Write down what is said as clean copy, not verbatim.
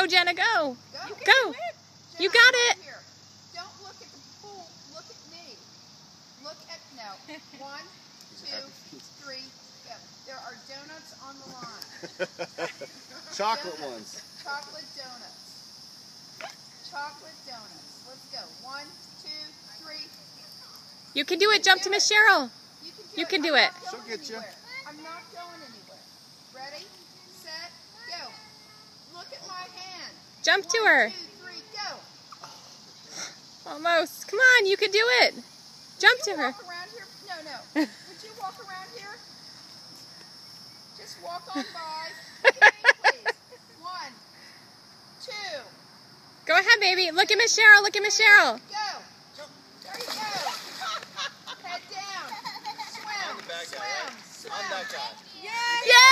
Go, Jenna, go. Go. You got it. Here. Don't look at the pool. Look at me. Look at, no. 1, 2, 3, go. There are donuts on the line. Chocolate ones. Chocolate donuts. Chocolate donuts. Let's go. 1, 2, 3. You can do it. Jump to Miss Cheryl. You can do it. She'll get you. I'm not going anywhere. Ready, set, go. Look at my hand. Jump to 1, her. 2, 3, go. Almost. Come on, you can do it. Jump to her. Walk around here? No. Would you walk around here? Just walk on by. Look at me, please. 1, 2. Go ahead, baby. Look at Miss Cheryl. Look at Miss Cheryl. Go. There you go. Head down. Swim. I'm the bad guy, right? Swim. I'm that guy. Yay! Yay!